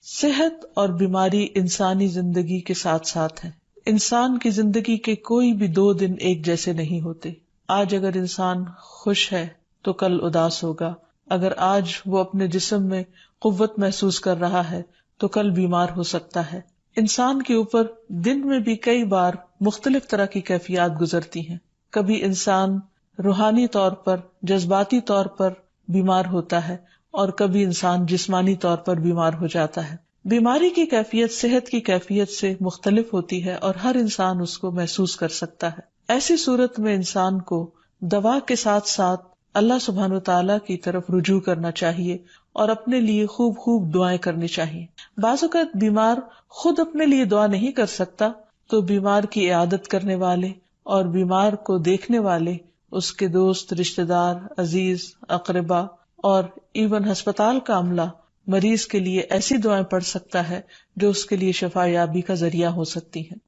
صحت اور بیماری انسانی زندگی کے ساتھ ساتھ ہے. انسان کی زندگی کے کوئی بھی 2 دن ایک جیسے نہیں ہوتے. آج اگر انسان خوش ہے تو کل اداس ہوگا. اگر آج وہ اپنے جسم میں قوت محسوس کر رہا ہے تو کل بیمار ہو سکتا ہے. انسان کے اوپر دن میں بھی کئی بار مختلف طرح کی کیفیات گزرتی ہیں. کبھی انسان روحانی طور پر، جذباتی طور پر بیمار ہوتا ہے اور کبھی انسان جسمانی طور پر بیمار ہو جاتا ہے. بیماری کی کیفیت صحت کی کیفیت سے مختلف ہوتی ہے اور ہر انسان اس کو محسوس کر سکتا ہے. ایسی صورت میں انسان کو دوا کے ساتھ ساتھ اللہ سبحانہ وتعالیٰ کی طرف رجوع کرنا چاہیے اور اپنے لیے خوب خوب دعائیں کرنی چاہیے. بعض اوقات بیمار خود اپنے لیے دعا نہیں کر سکتا تو بیمار کی عیادت کرنے والے اور بیمار کو دیکھنے والے، اس کے دوست، رشتہ دار، عزیز، اقربا اور ایون ہسپتال کا عملہ مریض کے لیے ایسی دعائیں پڑھ سکتا ہے جو اس کے لیے شفا یابی کا ذریعہ ہو سکتی ہیں.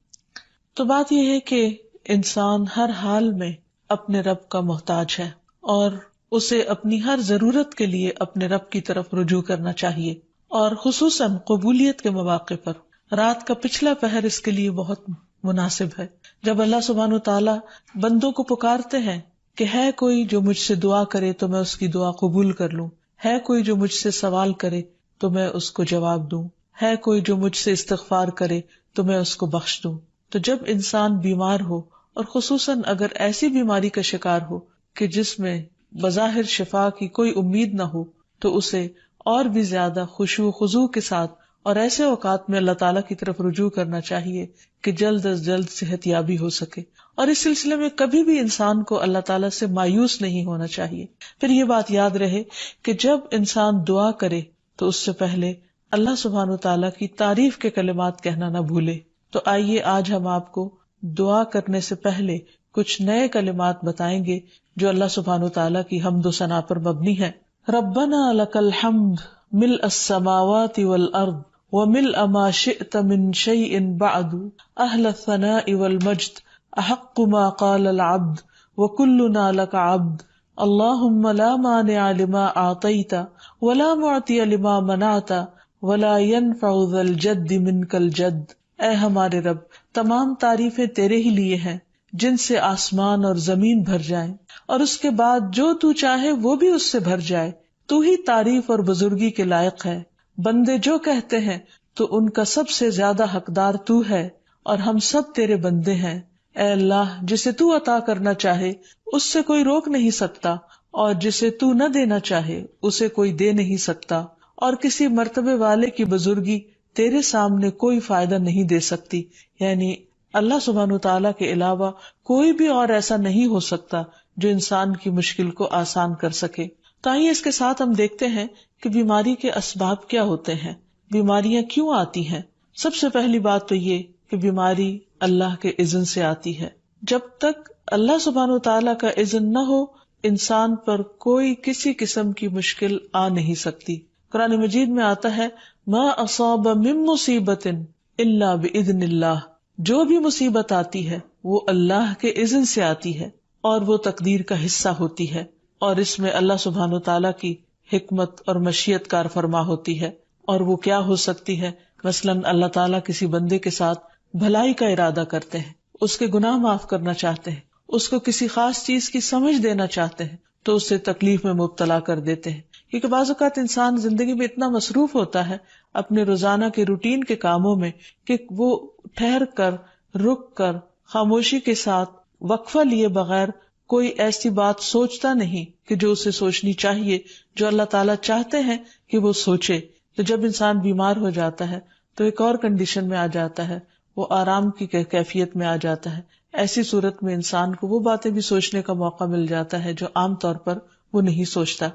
تو بات یہ ہے کہ انسان ہر حال میں اپنے رب کا محتاج ہے اور اسے اپنی ہر ضرورت کے لیے اپنے رب کی طرف رجوع کرنا چاہیے، اور خصوصاً قبولیت کے مواقع پر رات کا پچھلا پہر اس کے لیے بہت مناسب ہے. جب اللہ سبحانہ وتعالیٰ بندوں کو پکارتے ہیں کہ ہے کوئی جو مجھ سے دعا کرے تو میں اس کی دعا قبول کر لوں، ہے کوئی جو مجھ سے سوال کرے تو میں اس کو جواب دوں، ہے کوئی جو مجھ سے استغفار کرے تو میں اس کو بخش دوں. تو جب انسان بیمار ہو اور خصوصاً اگر ایسی بیماری کا شکار ہو کہ جس میں بظاہر شفا کی کوئی امید نہ ہو تو اسے اور بھی زیادہ خشوع و خضوع کے ساتھ اور ایسے اوقات میں اللہ تعالیٰ کی طرف رجوع کرنا چاہیے کہ جلد از جلد صحت یابی ہو سکے. اور اس سلسلے میں کبھی بھی انسان کو اللہ تعالیٰ سے مایوس نہیں ہونا چاہیے. پھر یہ بات یاد رہے کہ جب انسان دعا کرے تو اس سے پہلے اللہ سبحانہ وتعالیٰ کی تعریف کے کلمات کہنا نہ بھولے. تو آئیے آج ہم آپ کو دعا کرنے سے پہلے کچھ نئے کلمات بتائیں گے جو اللہ سبحانہ وتعالیٰ کی حمد و ثنا پر مبنی ہے. ربنا لک الحمد ملء السماوات والارض وملء ما شئت من شيء بعد اهل الثناء والمجد احق ما قال العبد وكلنا لك عبد اللهم لا مانع لما اعطيت ولا معطي لما منعت ولا ينفع ذا الجد منك الجد. اے ہمارے رب، تمام تعریفیں تیرے ہی لیے ہیں جن سے آسمان اور زمین بھر جائیں اور اس کے بعد جو تو چاہے وہ بھی اس سے بھر جائے. تو ہی تعریف اور بزرگی کے لائق ہے. بندے جو کہتے ہیں تو ان کا سب سے زیادہ حقدار تو ہے اور ہم سب تیرے بندے ہیں. اے اللہ، جسے تو عطا کرنا چاہے اس سے کوئی روک نہیں سکتا اور جسے تو نہ دینا چاہے اسے کوئی دے نہیں سکتا، اور کسی مرتبے والے کی بزرگی تیرے سامنے کوئی فائدہ نہیں دے سکتی. یعنی اللہ سبحانہ وتعالیٰ کے علاوہ کوئی بھی اور ایسا نہیں ہو سکتا جو انسان کی مشکل کو آسان کر سکے. تو آئیے اس کے ساتھ ہم دیکھتے ہیں کہ بیماری کے اسباب کیا ہوتے ہیں، بیماریاں کیوں آتی ہیں. سب سے پہلی بات تو یہ کہ بیماری اللہ کے اذن سے آتی ہے. جب تک اللہ سبحانہ وتعالیٰ کا اذن نہ ہو انسان پر کوئی کسی قسم کی مشکل آ نہیں سکتی. قرآن مجید میں آتا ہے ما اصاب من مصیبت الا باذن اللہ. جو بھی مصیبت آتی ہے وہ اللہ کے اذن سے آتی ہے اور وہ تقدیر کا حصہ ہوتی ہے، اور اس میں اللہ سبحانہ وتعالیٰ کی حکمت اور مشیت کار فرما ہوتی ہے. اور وہ کیا ہو سکتی ہے؟ مثلاً اللہ تعالیٰ کسی بندے کے ساتھ بھلائی کا ارادہ کرتے ہیں، اس کے گناہ معاف کرنا چاہتے ہیں، اس کو کسی خاص چیز کی سمجھ دینا چاہتے ہیں تو اسے تکلیف میں مبتلا کر دیتے ہیں. کیونکہ بعض اوقات انسان زندگی میں اتنا مصروف ہوتا ہے اپنے روزانہ کے روٹین کے کاموں میں کہ وہ ٹھہر کر، رک کر، خاموشی کے ساتھ وقفہ لیے بغیر کوئی ایسی بات سوچتا نہیں کہ جو اسے سوچنی چاہیے، جو اللہ تعالیٰ چاہتے ہیں کہ وہ سوچے. تو جب انسان بیمار ہو جاتا ہے تو ایک اور کنڈیشن میں آ جاتا ہے، وہ آرام کی کیفیت میں آ جاتا ہے. ایسی صورت میں انسان کو وہ باتیں بھی سوچنے کا موقع مل جاتا ہے جو عام طور پر وہ نہیں سوچتا.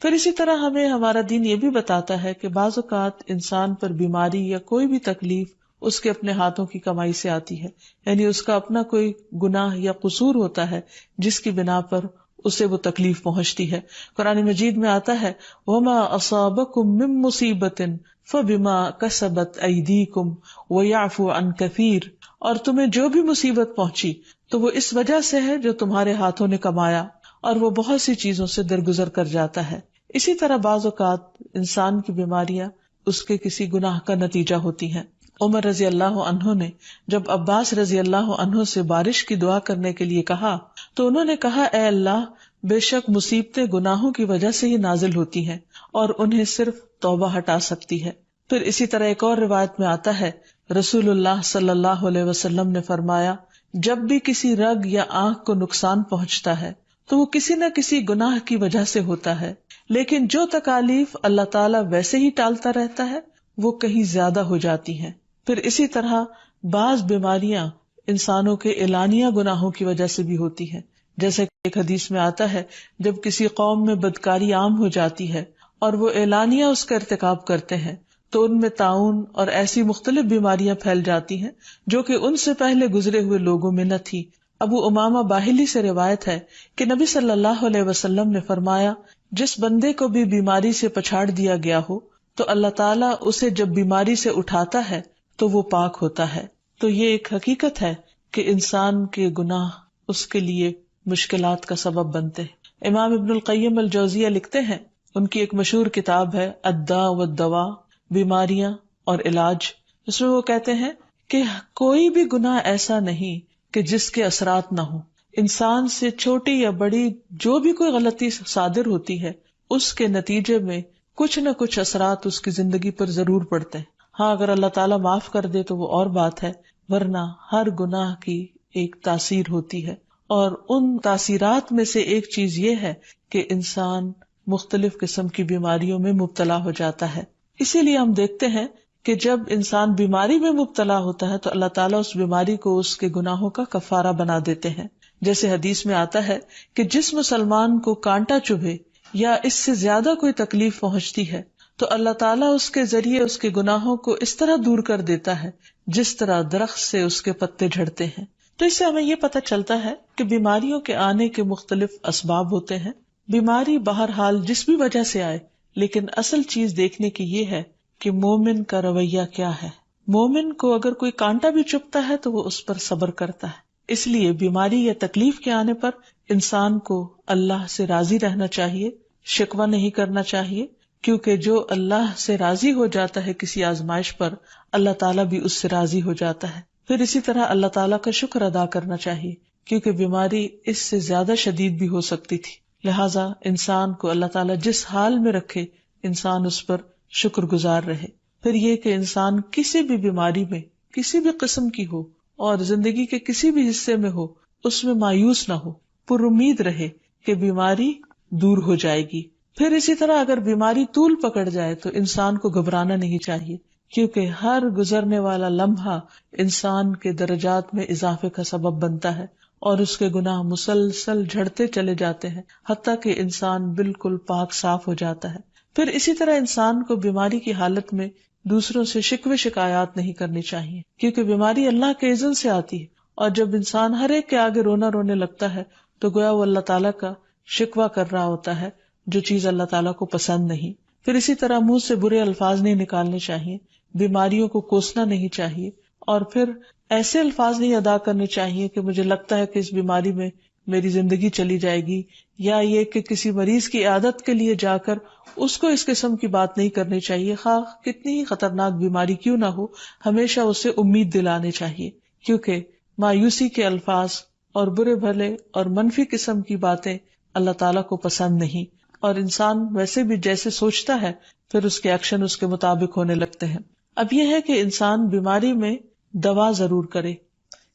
پھر اسی طرح ہمیں ہمارا دین یہ بھی بتاتا ہے کہ بعض اوقات انسان پر بیماری یا کوئی بھی تکلیف اس کے اپنے ہاتھوں کی کمائی سے آتی ہے، یعنی اس کا اپنا کوئی گناہ یا قصور ہوتا ہے جس کی بنا پر اسے وہ تکلیف پہنچتی ہے. قرآن مجید میں آتا ہے وَمَا أَصَابَكُم مِّن مُّصِيبَةٍ فَبِمَا كَسَبَتْ أَيْدِيكُمْ وَيَعْفُو عَن كَثِيرٍ. اور تمہیں جو بھی مصیبت پہنچی تو وہ اس وجہ سے ہے جو تمہارے ہاتھوں نے کمایا، اور وہ بہت سی چیزوں سے درگزر کر جاتا ہے. اسی طرح بعض اوقات انسان کی بیماریاں اس کے کسی گناہ کا نتیجہ ہوتی ہیں۔ عمر رضی اللہ عنہ نے جب عباس رضی اللہ عنہ سے بارش کی دعا کرنے کے لیے کہا تو انہوں نے کہا، اے اللہ، بے شک مصیبتیں گناہوں کی وجہ سے ہی نازل ہوتی ہیں اور انہیں صرف توبہ ہٹا سکتی ہے۔ پھر اسی طرح ایک اور روایت میں آتا ہے، رسول اللہ صلی اللہ علیہ وسلم نے فرمایا، جب بھی کسی رگ یا آنکھ کو نقصان پہنچتا ہے تو وہ کسی نہ کسی گناہ کی وجہ سے ہوتا ہے، لیکن جو تکالیف اللہ تعالیٰ ویسے ہی ٹالتا رہتا ہے وہ کہیں زیادہ ہو جاتی ہیں۔ پھر اسی طرح بعض بیماریاں انسانوں کے اعلانیہ گناہوں کی وجہ سے بھی ہوتی ہیں، جیسے کہ ایک حدیث میں آتا ہے، جب کسی قوم میں بدکاری عام ہو جاتی ہے اور وہ اعلانیہ اس کا ارتکاب کرتے ہیں تو ان میں طاعون اور ایسی مختلف بیماریاں پھیل جاتی ہیں جو کہ ان سے پہلے گزرے ہوئے لوگوں میں نہ تھی۔ ابو امامہ باہلی سے روایت ہے کہ نبی صلی اللہ علیہ وسلم نے فرمایا، جس بندے کو بھی بیماری سے پچھاڑ دیا گیا ہو تو اللہ تعالیٰ اسے جب بیماری سے اٹھاتا ہے تو وہ پاک ہوتا ہے۔ تو یہ ایک حقیقت ہے کہ انسان کے گناہ اس کے لیے مشکلات کا سبب بنتے ہیں۔ امام ابن القیم الجوزیہ لکھتے ہیں، ان کی ایک مشہور کتاب ہے الداء والدواء، بیماریاں اور علاج، اس میں وہ کہتے ہیں کہ کوئی بھی گناہ ایسا نہیں کہ جس کے اثرات نہ ہوں۔ انسان سے چھوٹی یا بڑی جو بھی کوئی غلطی صادر ہوتی ہے اس کے نتیجے میں کچھ نہ کچھ اثرات اس کی زندگی پر ضرور پڑتے ہیں۔ ہاں، اگر اللہ تعالیٰ معاف کر دے تو وہ اور بات ہے، ورنہ ہر گناہ کی ایک تاثیر ہوتی ہے، اور ان تاثیرات میں سے ایک چیز یہ ہے کہ انسان مختلف قسم کی بیماریوں میں مبتلا ہو جاتا ہے۔ اسی لیے ہم دیکھتے ہیں کہ جب انسان بیماری میں مبتلا ہوتا ہے تو اللہ تعالیٰ اس بیماری کو اس کے گناہوں کا کفارہ بنا دیتے ہیں۔ جیسے حدیث میں آتا ہے کہ جس مسلمان کو کانٹا چبھے یا اس سے زیادہ کوئی تکلیف پہنچتی ہے تو اللہ تعالیٰ اس کے ذریعے اس کے گناہوں کو اس طرح دور کر دیتا ہے جس طرح درخت سے اس کے پتے جھڑتے ہیں۔ تو اس سے ہمیں یہ پتہ چلتا ہے کہ بیماریوں کے آنے کے مختلف اسباب ہوتے ہیں۔ بیماری بہرحال جس بھی وجہ سے آئے، لیکن اصل چیز دیکھنے کی یہ ہے کہ مومن کا رویہ کیا ہے۔ مومن کو اگر کوئی کانٹا بھی چبھتا ہے تو وہ اس پر صبر کرتا ہے۔ اس لیے بیماری یا تکلیف کے آنے پر انسان کو اللہ سے راضی رہنا چاہیے، شکوہ نہیں کرنا چاہیے، کیونکہ جو اللہ سے راضی ہو جاتا ہے کسی آزمائش پر، اللہ تعالیٰ بھی اس سے راضی ہو جاتا ہے۔ پھر اسی طرح اللہ تعالیٰ کا شکر ادا کرنا چاہیے، کیونکہ بیماری اس سے زیادہ شدید بھی ہو سکتی تھی، لہٰذا انسان کو اللہ تعالیٰ جس حال میں رکھے انسان اس پر شکر گزار رہے۔ پھر یہ کہ انسان کسی بھی بیماری میں کسی بھی قسم کی ہو اور زندگی کے کسی بھی حصے میں ہو، اس میں مایوس نہ ہو، پر امید رہے کہ بیماری دور ہو جائے گی۔ پھر اسی طرح اگر بیماری طول پکڑ جائے تو انسان کو گھبرانا نہیں چاہیے، کیونکہ ہر گزرنے والا لمحہ انسان کے درجات میں اضافے کا سبب بنتا ہے اور اس کے گناہ مسلسل جھڑتے چلے جاتے ہیں، حتیٰ کہ انسان بالکل پاک صاف ہو جاتا ہے۔ پھر اسی طرح انسان کو بیماری کی حالت میں دوسروں سے شکوے شکایات نہیں کرنی چاہیے، کیونکہ بیماری اللہ کے اذن سے آتی ہے، اور جب انسان ہر ایک کے آگے رونے لگتا ہے تو گویا وہ اللہ تعالیٰ کا شکوہ کر رہا ہوتا ہے، جو چیز اللہ تعالیٰ کو پسند نہیں۔ پھر اسی طرح منہ سے برے الفاظ نہیں نکالنے چاہیے، بیماریوں کو کوسنا نہیں چاہیے، اور پھر ایسے الفاظ نہیں ادا کرنے چاہیے کہ مجھے لگتا ہے کہ اس بیماری میں میری زندگی چلی جائے گی، یا یہ کہ کسی مریض کی عیادت کے لیے جا کر اس کو اس قسم کی بات نہیں کرنی چاہیے، خواہ کتنی ہی خطرناک بیماری کیوں نہ ہو، ہمیشہ اسے امید دلانے چاہیے، کیونکہ مایوسی کے الفاظ اور برے بھلے اور منفی قسم کی باتیں اللہ تعالیٰ کو پسند نہیں، اور انسان ویسے بھی جیسے سوچتا ہے پھر اس کے ایکشن اس کے مطابق ہونے لگتے ہیں۔ اب یہ ہے کہ انسان بیماری میں دوا ضرور کرے،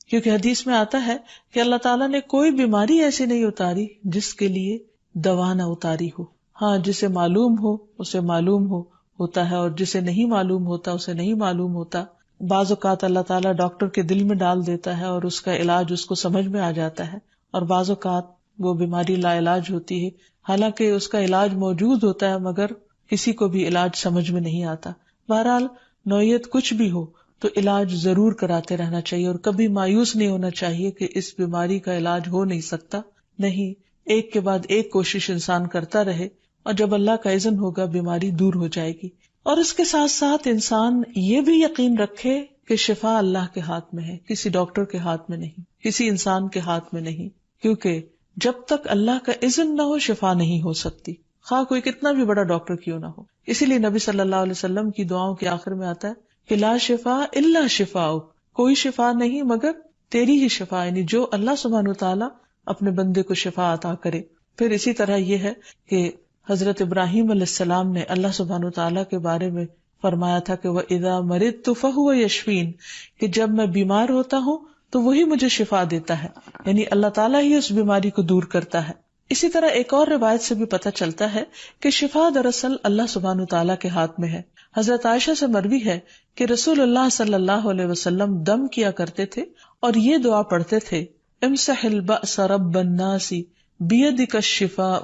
کیونکہ حدیث میں آتا ہے کہ اللہ تعالیٰ نے کوئی بیماری ایسی نہیں اتاری جس کے لیے دوا نہ اتاری ہو۔ ہاں، جسے معلوم ہو اسے معلوم ہوتا ہے، اور جسے نہیں معلوم ہوتا اسے نہیں معلوم ہوتا۔ بعض اوقات اللہ تعالیٰ ڈاکٹر کے دل میں ڈال دیتا ہے اور اس کا علاج اس کو سمجھ میں آ جاتا ہے، اور بعض اوقات وہ بیماری لا علاج ہوتی ہے، حالانکہ اس کا علاج موجود ہوتا ہے مگر کسی کو بھی علاج سمجھ میں نہیں آتا۔ بہرحال نوعیت کچھ بھی ہو تو علاج ضرور کراتے رہنا چاہیے، اور کبھی مایوس نہیں ہونا چاہیے کہ اس بیماری کا علاج ہو نہیں سکتا، نہیں، ایک کے بعد ایک کوشش انسان کرتا رہے، اور جب اللہ کا اذن ہوگا بیماری دور ہو جائے گی۔ اور اس کے ساتھ ساتھ انسان یہ بھی یقین رکھے کہ شفا اللہ کے ہاتھ میں ہے، کسی ڈاکٹر کے ہاتھ میں نہیں، کسی انسان کے ہاتھ میں نہیں، کیونکہ جب تک اللہ کا اذن نہ ہو شفا نہیں ہو سکتی، خواہ کوئی کتنا بھی بڑا ڈاکٹر کیوں نہ ہو. اسی لیے نبی صلی اللہ علیہ وسلم کی دعاؤں کے آخر میں آتا ہے کہ لا شفا الا شفاؤک، کوئی شفا نہیں مگر تیری ہی شفا، یعنی جو اللہ سبحانہ وتعالی اپنے بندے کو شفا عطا کرے. پھر اسی طرح یہ ہے کہ حضرت ابراہیم علیہ السلام نے اللہ سبحانہ وتعالی کے بارے میں فرمایا تھا کہ وَإِذَا مَرِضْتُ فَهُوَ يَشْفِينِ، کہ جب میں بیمار ہوتا ہوں تو وہی مجھے شفا دیتا ہے، یعنی اللہ تعالیٰ ہی اس بیماری کو دور کرتا ہے. اسی طرح ایک اور روایت سے بھی پتہ چلتا ہے کہ شفا دراصل اللہ سبحانہ وتعالی کے ہاتھ میں ہے. حضرت عائشہ سے مروی ہے کہ رسول اللہ صلی اللہ علیہ وسلم دم کیا کرتے تھے اور یہ دعا پڑھتے تھے امسح البأس رب الناس بیدک الشفاء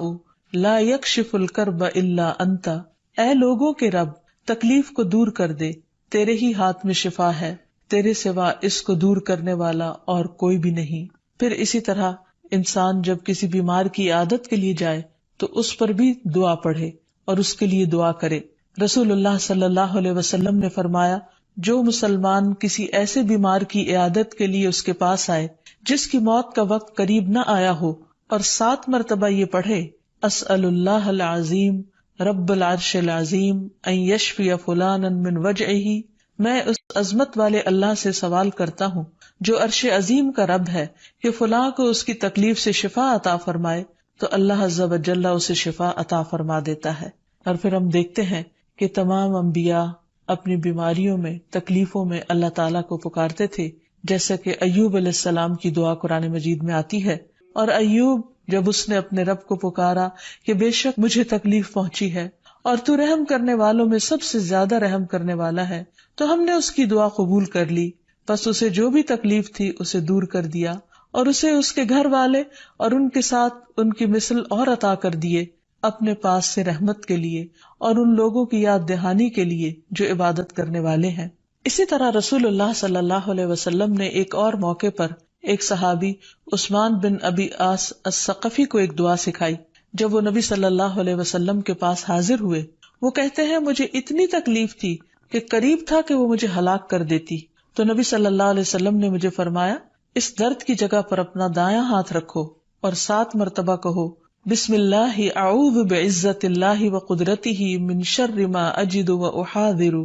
لا یکشف الکرب الا انت، اے لوگوں کے رب تکلیف کو دور کر دے، تیرے ہی ہاتھ میں شفا ہے، تیرے سوا اس کو دور کرنے والا اور کوئی بھی نہیں. پھر اسی طرح انسان جب کسی بیمار کی عیادت کے لیے جائے تو اس پر بھی دعا پڑھے اور اس کے لیے دعا کرے. رسول اللہ صلی اللہ علیہ وسلم نے فرمایا جو مسلمان کسی ایسے بیمار کی عیادت کے لیے اس کے پاس آئے جس کی موت کا وقت قریب نہ آیا ہو اور 7 مرتبہ یہ پڑھے اسأل اللہ العظیم رب العرش العظیم ان یشفی فلانا من وجعہ، میں اس عظمت والے اللہ سے سوال کرتا ہوں جو عرش عظیم کا رب ہے کہ فلاں کو اس کی تکلیف سے شفا عطا فرمائے، تو اللہ عز و جل اسے شفا عطا فرما دیتا ہے. اور پھر ہم دیکھتے ہیں کہ تمام انبیاء اپنی بیماریوں میں تکلیفوں میں اللہ تعالیٰ کو پکارتے تھے، جیسا کہ ایوب علیہ السلام کی دعا قرآن مجید میں آتی ہے. اور ایوب جب اس نے اپنے رب کو پکارا کہ بے شک مجھے تکلیف پہنچی ہے اور تو رحم کرنے والوں میں سب سے زیادہ رحم کرنے والا ہے، تو ہم نے اس کی دعا قبول کر لی، بس اسے جو بھی تکلیف تھی اسے دور کر دیا اور اسے اس کے گھر والے اور ان کے ساتھ ان کی مثل اور عطا کر دیے اپنے پاس سے رحمت کے لیے اور ان لوگوں کی یاد دہانی کے لیے جو عبادت کرنے والے ہیں. اسی طرح رسول اللہ صلی اللہ علیہ وسلم نے ایک اور موقع پر ایک صحابی عثمان بن ابی عاص الثقفی کو ایک دعا سکھائی. جب وہ نبی صلی اللہ علیہ وسلم کے پاس حاضر ہوئے، وہ کہتے ہیں مجھے اتنی تکلیف تھی کہ قریب تھا کہ وہ مجھے ہلاک کر دیتی، تو نبی صلی اللہ علیہ وسلم نے مجھے فرمایا اس درد کی جگہ پر اپنا دایاں ہاتھ رکھو اور 7 مرتبہ کہو بسم اللہ اعوذ بعزت اللہ وقدرتہ من شر ما اجد واحاذر،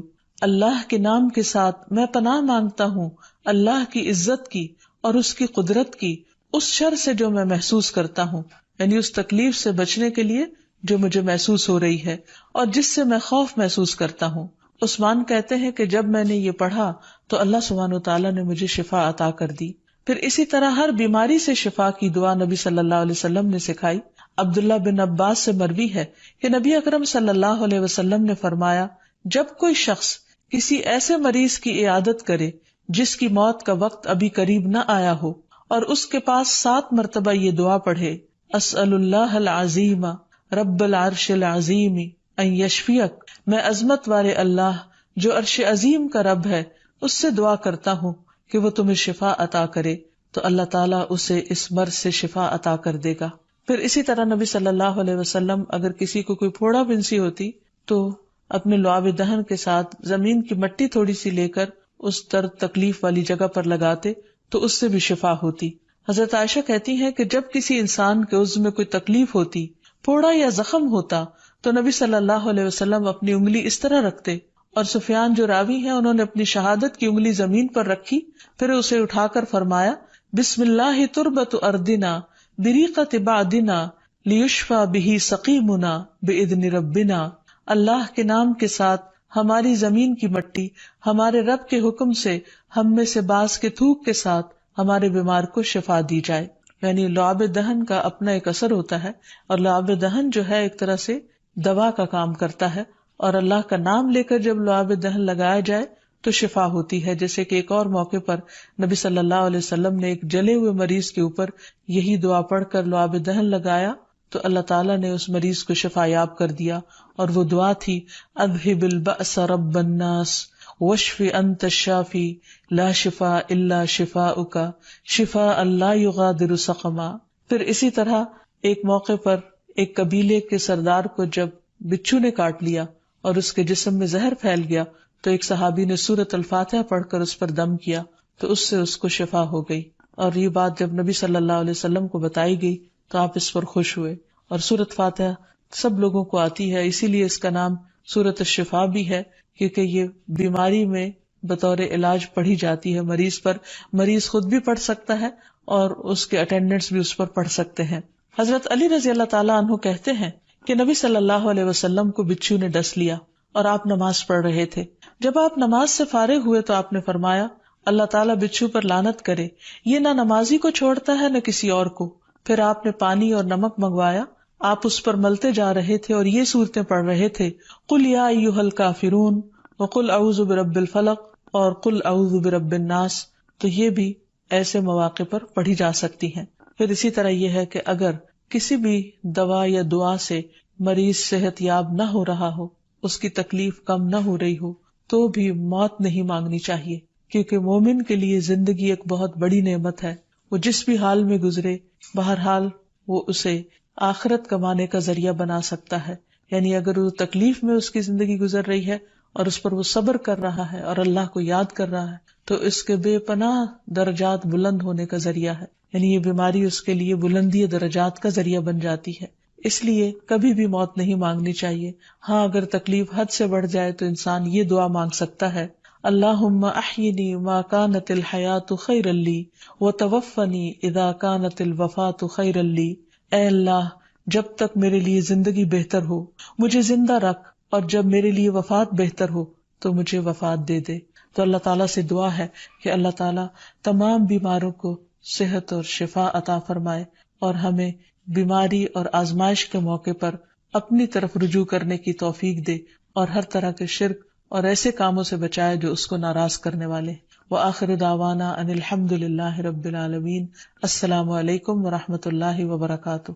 اللہ کے نام کے ساتھ میں پناہ مانگتا ہوں اللہ کی عزت کی اور اس کی قدرت کی اس شر سے جو میں محسوس کرتا ہوں، یعنی اس تکلیف سے بچنے کے لیے جو مجھے محسوس ہو رہی ہے اور جس سے میں خوف محسوس کرتا ہوں. عثمان کہتے ہیں کہ جب میں نے یہ پڑھا تو اللہ سبحانہ وتعالیٰ نے مجھے شفا عطا کر دی. پھر اسی طرح ہر بیماری سے شفا کی دعا نبی صلی اللہ علیہ وسلم نے سکھائی. عبداللہ بن عباس سے مروی ہے کہ نبی اکرم صلی اللہ علیہ وسلم نے فرمایا جب کوئی شخص کسی ایسے مریض کی عیادت کرے جس کی موت کا وقت ابھی قریب نہ آیا ہو اور اس کے پاس 7 مرتبہ یہ دعا پڑھے اسأل اللہ العظیم رب العرش العظیم ان یشفیک، میں عظمت والے اللہ جو عرش عظیم کا رب ہے اس سے دعا کرتا ہوں کہ وہ تمہیں شفا عطا کرے، تو اللہ تعالیٰ اسے اس مرض سے شفا عطا کر دے گا. پھر اسی طرح نبی صلی اللہ علیہ وسلم اگر کسی کو کوئی پھوڑا بنسی ہوتی تو اپنے لعاب دہن کے ساتھ زمین کی مٹی تھوڑی سی لے کر اس درد تکلیف والی جگہ پر لگاتے تو اس سے بھی شفا ہوتی. حضرت عائشہ کہتی ہیں کہ جب کسی انسان کے عضو میں کوئی تکلیف ہوتی، پھوڑا یا زخم ہوتا، تو نبی صلی اللہ علیہ وسلم اپنی انگلی اس طرح رکھتے، اور سفیان جو راوی ہیں انہوں نے اپنی شہادت کی انگلی زمین پر رکھی، پھر اسے اٹھا کر فرمایا بسم اللہ تربت اردنا بریقت بعدنا لیشفى به سقیمنا باذن ربنا، اللہ کے نام کے ساتھ ہماری زمین کی مٹی ہمارے رب کے حکم سے ہم میں سے بعض کے تھوک کے ساتھ ہمارے بیمار کو شفا دی جائے. یعنی لعاب دہن کا اپنا ایک اثر ہوتا ہے، اور لعاب دہن جو ہے ایک طرح سے دوا کا کام کرتا ہے، اور اللہ کا نام لے کر جب لعاب دہن لگایا جائے تو شفا ہوتی ہے. جیسے کہ ایک اور موقع پر نبی صلی اللہ علیہ وسلم نے ایک جلے ہوئے مریض کے اوپر یہی دعا پڑھ کر لعاب دہن لگایا تو اللہ تعالیٰ نے اس مریض کو شفا یاب کر دیا، اور وہ دعا تھی اذهب البأس رب الناس واشف انت الشافی لا شفاء الا شفاؤک شفاء لا یغادر سقما. پھر اسی طرح ایک موقع پر ایک قبیلے کے سردار کو جب بچھو نے کاٹ لیا اور اس کے جسم میں زہر پھیل گیا تو ایک صحابی نے سورۃ الفاتحہ پڑھ کر اس پر دم کیا تو اس سے اس کو شفا ہو گئی. اور یہ بات جب نبی صلی اللہ علیہ وسلم کو بتائی گئی تو آپ اس پر خوش ہوئے اور سورۃ فاتحہ سب لوگوں کو آتی ہے، اسی لیے اس کا نام سورۃ الشفا بھی ہے، کیونکہ یہ بیماری میں بطور علاج پڑھی جاتی ہے مریض پر. مریض خود بھی پڑھ سکتا ہے اور اس کے اٹینڈنٹس بھی اس پر پڑھ سکتے ہیں. حضرت علی رضی اللہ تعالیٰ عنہ کہتے ہیں کہ نبی صلی اللہ علیہ وسلم کو بچھو نے ڈس لیا اور آپ نماز پڑھ رہے تھے. جب آپ نماز سے فارغ ہوئے تو آپ نے فرمایا اللہ تعالیٰ بچھو پر لعنت کرے، یہ نہ نمازی کو چھوڑتا ہے نہ کسی اور کو. پھر آپ نے پانی اور نمک منگوایا، آپ اس پر ملتے جا رہے تھے اور یہ صورتیں پڑھ رہے تھے، قل یا ایھا الکافرون وقل اعوذ برب الفلق اور قل اعوذ برب الناس. تو یہ بھی ایسے مواقع پر پڑھی جا سکتی ہیں. پھر اسی طرح یہ ہے کہ اگر کسی بھی دوا یا دعا سے مریض صحت یاب نہ ہو رہا ہو، اس کی تکلیف کم نہ ہو رہی ہو، تو بھی موت نہیں مانگنی چاہیے، کیونکہ مومن کے لیے زندگی ایک بہت بڑی نعمت ہے. وہ جس بھی حال میں گزرے، بہرحال وہ اسے آخرت کمانے کا ذریعہ بنا سکتا ہے. یعنی اگر وہ تکلیف میں اس کی زندگی گزر رہی ہے اور اس پر وہ صبر کر رہا ہے اور اللہ کو یاد کر رہا ہے، تو اس کے بے پناہ درجات بلند ہونے کا ذریعہ ہے. یعنی یہ بیماری اس کے لیے بلندی درجات کا ذریعہ بن جاتی ہے. اس لیے کبھی بھی موت نہیں مانگنی چاہیے. ہاں اگر تکلیف حد سے بڑھ جائے تو انسان یہ دعا مانگ سکتا ہے، اللہم احینی ما کانت الحیات خیرا لی وتوفنی اذا کانت الوفات خیرا لی. اے اللہ، جب تک میرے لیے زندگی بہتر ہو مجھے زندہ رکھ، اور جب میرے لیے وفات بہتر ہو تو مجھے وفات دے دے. تو اللہ تعالیٰ سے دعا ہے کہ اللہ تعالیٰ تمام بیماروں کو صحت اور شفا عطا فرمائے، اور ہمیں بیماری اور آزمائش کے موقع پر اپنی طرف رجوع کرنے کی توفیق دے، اور ہر طرح کے شرک اور ایسے کاموں سے بچائے جو اس کو ناراض کرنے والے. وآخر دعوانا ان الحمد للہ رب العالمین. السلام علیکم ورحمۃ اللہ وبرکاتہ.